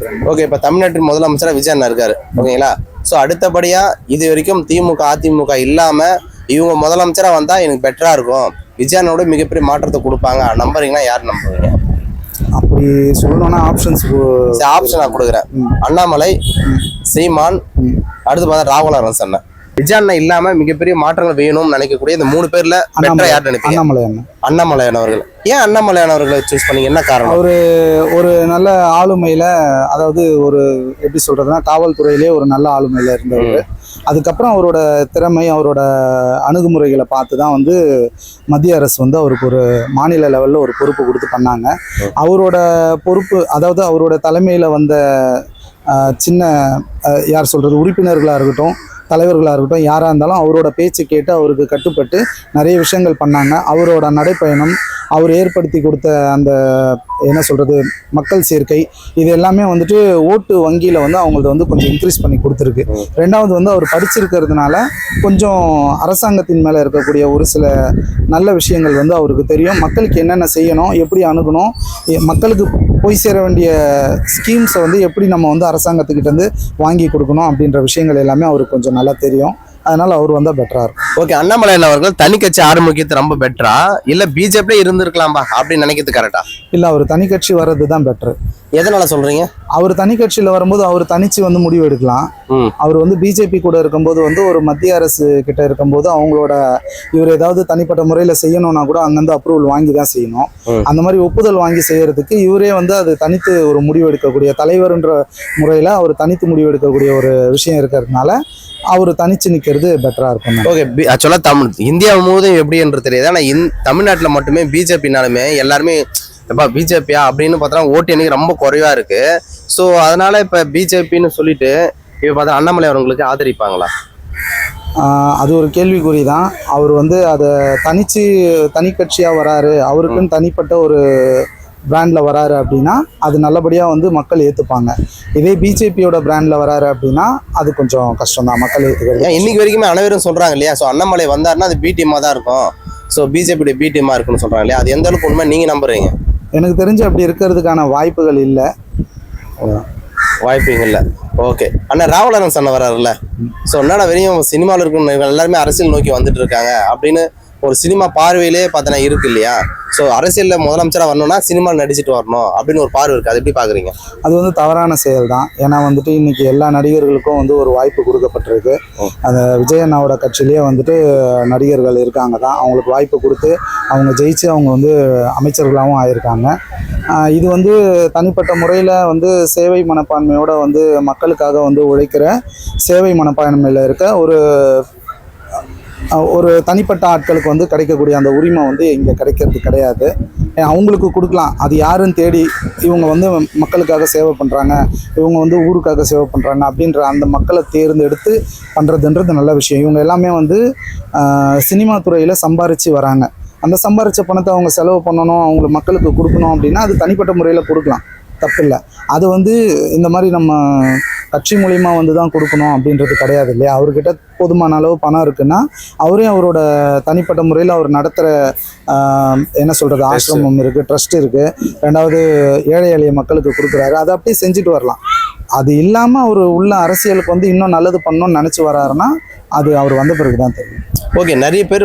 இருக்கிறேன். ஓகே, இப்போ தமிழ்நாட்டின் முதலமைச்சராக விஜய் அண்ணா இருக்காரு, ஓகேங்களா? ஸோ அடுத்தபடியாக இது வரைக்கும் திமுக அதிமுக இல்லாமல் இவங்க முதலமைச்சராக வந்தால் எனக்கு பெட்டராக இருக்கும், விஜய் அண்ணாவோட மிகப்பெரிய மாற்றத்தை கொடுப்பாங்க நம்புறீங்கன்னா யார் நம்புவீங்க? அப்படி சொல்லணும்னா ஆப்ஷன் நான் கொடுக்குறேன். அண்ணாமலை, சீமான், அடுத்து பார்த்தா ராகுல் அண்ணா. விஜய் அண்ணா இல்லாம மிகப்பெரிய மாற்றங்கள் வேணும்னு நினைக்கக்கூடிய இந்த 3 பேர்ல பெட்டரா யார் நினைப்பீங்க? அண்ணாமலையான் அவர்கள். ஏன் அண்ணாமலையான் அவர்களை சூஸ் பண்ணீங்க, என்ன காரணம்? அவரு ஒரு நல்ல ஆளுமையில, அதாவது ஒரு எப்படி சொல்றதுன்னா காவல்துறையிலே ஒரு நல்ல ஆளுமையில இருந்தவர். அதுக்கப்புறம் அவரோட திறமை, அவரோட அணுகுமுறைகளை பார்த்து தான் வந்து மத்திய அரசு வந்து அவருக்கு ஒரு மாநில லெவலில் ஒரு பொறுப்பு கொடுத்து பண்ணாங்க. அவரோட பொறுப்பு, அதாவது அவரோட தலைமையில் வந்த சின்ன யார் சொல்கிறது உறுப்பினர்களாக இருக்கட்டும், தலைவர்களாக இருக்கட்டும், யாராக இருந்தாலும் அவரோட பேச்சு கேட்டு அவருக்கு கட்டுப்பட்டு நிறைய விஷயங்கள் பண்ணாங்க. அவரோட நடைப்பயணம், அவர் ஏற்படுத்தி கொடுத்த அந்த என்ன சொல்கிறது மக்கள் சேர்க்கை, இது எல்லாமே வந்துட்டு ஓட்டு வங்கியில் வந்து அவங்களது வந்து கொஞ்சம் இன்க்ரீஸ் பண்ணி கொடுத்துருக்கு. ரெண்டாவது வந்து அவர் படிச்சிருக்கிறதுனால கொஞ்சம் அரசாங்கத்தின் மேலே இருக்கக்கூடிய ஒரு சில நல்ல விஷயங்கள் வந்து அவருக்கு தெரியும். மக்களுக்கு என்னென்ன செய்யணும், எப்படி அணுகணும், மக்களுக்கு போய் சேர வேண்டிய ஸ்கீம்ஸை வந்து எப்படி நம்ம வந்து அரசாங்கத்துக்கிட்டேருந்து வாங்கி கொடுக்கணும் அப்படின்ற விஷயங்கள் எல்லாமே அவருக்கு கொஞ்சம் நல்லா தெரியும். அதனால அவர் வந்தால் பெட்டரா இருக்கும். ஓகே, அண்ணாமலையான் அவர்கள் தனி கட்சி ஆரம்பிக்கிறது ரொம்ப பெட்டரா இல்லை பிஜேபியே இருந்திருக்கலாம்பா அப்படின்னு நினைக்கிறது கரெக்டா? இல்லை, அவர் தனி கட்சி வர்றது தான் பெட்ரு. எதனால சொல்றீங்க? அவர் தனி கட்சியில் வரும்போது அவர் தனிச்சு வந்து முடிவு எடுக்கலாம். அவர் வந்து பிஜேபி கூட இருக்கும்போது வந்து ஒரு மத்திய அரசு கிட்ட இருக்கும்போது அவங்களோட இவர் ஏதாவது தனிப்பட்ட முறையில் செய்யணும்னா கூட அங்கேருந்து அப்ரூவல் வாங்கி தான் செய்யணும். அந்த மாதிரி ஒப்புதல் வாங்கி செய்யறதுக்கு இவரே வந்து அது தனித்து ஒரு முடிவு எடுக்கக்கூடிய தலைவர்ன்ற முறையில் அவர் தனித்து முடிவு எடுக்கக்கூடிய ஒரு விஷயம் இருக்கிறதுனால அவர் தனிச்சு நிற்கிறது பெட்டரா இருக்கும். ஓகே, ஆக்சுவலாக இந்தியா முழுவதும் எப்படி என்று தெரியாது, ஆனால் தமிழ்நாட்டில் மட்டுமே பிஜேபினாலுமே எல்லாருமே எப்பா பிஜேபியா அப்படின்னு பார்த்தா ஓட்டு எண்ணிக்கை ரொம்ப குறைவா இருக்கு. ஸோ அதனால இப்போ பிஜேபின்னு சொல்லிட்டு இப்போ பார்த்தா அண்ணாமலை அவங்களுக்கு ஆதரிப்பாங்களா? அது ஒரு கேள்விக்குறி தான். அவர் வந்து அதை தனி கட்சியாக வராரு, அவருக்குன்னு தனிப்பட்ட ஒரு பிராண்டில் வராரு அப்படின்னா அது நல்லபடியாக வந்து மக்கள் ஏற்றுப்பாங்க. இதே பிஜேபியோட பிராண்டில் வராரு அப்படின்னா அது கொஞ்சம் கஷ்டம் தான் மக்கள் ஏற்றுக்கிறது. இன்னைக்கு வரைக்குமே அனைவரும் சொல்கிறாங்க இல்லையா, ஸோ அண்ணாமலை வந்தாருன்னா அது பி டீமாக தான் இருக்கும், ஸோ பிஜேபியோட பி டீமாக இருக்குன்னு சொல்கிறாங்க இல்லையா, அது எந்த அளவுக்கு உண்மை நீங்கள் நம்புறீங்க? எனக்கு தெரிஞ்சு அப்படி இருக்கிறதுக்கான வாய்ப்புகள் இல்லை. வாய்ப்புங்க இல்லை. ஓகே, அண்ணா ராகுல் அண்ணா வர்றாருல்ல, ஸோ என்னடா வெறும் சினிமாவில் இருக்கணும் எல்லாருமே அரசியல் நோக்கி வந்துட்டு இருக்காங்க அப்படின்னு ஒரு சினிமா பார்வையிலே பார்த்தனா இருக்கு இல்லையா? ஸோ அரசியலில் முதலமைச்சராக வரணும்னா சினிமாவில் நடிச்சுட்டு வரணும் அப்படின்னு ஒரு பார்வை இருக்குது, அது எப்படி பார்க்குறீங்க? அது வந்து தவறான செயல் தான். ஏன்னா வந்துட்டு இன்னைக்கு எல்லா நடிகர்களுக்கும் வந்து ஒரு வாய்ப்பு கொடுக்கப்பட்டிருக்கு. அந்த விஜய் அண்ணாவோட கட்சியிலேயே வந்துட்டு நடிகர்கள் இருக்காங்க தான், அவங்களுக்கு வாய்ப்பு கொடுத்து அவங்க ஜெயிச்சு அவங்க வந்து அமைச்சர்களாகவும் ஆயிருக்காங்க. இது வந்து தனிப்பட்ட முறையில் வந்து சேவை மனப்பான்மையோட வந்து மக்களுக்காக வந்து உழைக்கிற சேவை மனப்பான்மையில் இருக்க ஒரு தனிப்பட்ட ஆட்களுக்கு வந்து கிடைக்கக்கூடிய அந்த உரிமை வந்து இங்கே கிடைக்கிறது கிடையாது. அவங்களுக்கு கொடுக்கலாம், அது யாருன்னு தேடி இவங்க வந்து மக்களுக்காக சேவை பண்ணுறாங்க, இவங்க வந்து ஊருக்காக சேவை பண்ணுறாங்க அப்படின்ற அந்த மக்களை தேர்ந்தெடுத்து பண்ணுறதுன்றது நல்ல விஷயம். இவங்க எல்லாமே வந்து சினிமா துறையில் சம்பாரித்து வராங்க. அந்த சம்பாரித்த பணத்தை அவங்க செலவு பண்ணணும், அவங்களுக்கு மக்களுக்கு கொடுக்கணும் அப்படின்னா அது தனிப்பட்ட முறையில் கொடுக்கலாம், தப்பில்லை. அது வந்து இந்த மாதிரி நம்ம கட்சி மூலிமா வந்து தான் கொடுக்கணும் அப்படின்றது கிடையாது இல்லையா? அவர்கிட்ட போதுமான அளவு பணம் இருக்குன்னா அவரே அவரோட தனிப்பட்ட முறையில் அவர் நடத்துகிற என்ன சொல்கிறது ஆசிரமம் இருக்குது, ட்ரஸ்ட் இருக்குது, ரெண்டாவது ஏழை எளிய மக்களுக்கு கொடுக்குறாரு, அதை அப்படியே செஞ்சுட்டு வரலாம். அது இல்லாமல் அவர் உள்ள அரசியலுக்கு வந்து இன்னும் நல்லது பண்ணணும்னு நினச்சி வராருன்னா அது அவர் வந்த பிறகு தான் தெரியும். ஓகே, நிறைய பேர்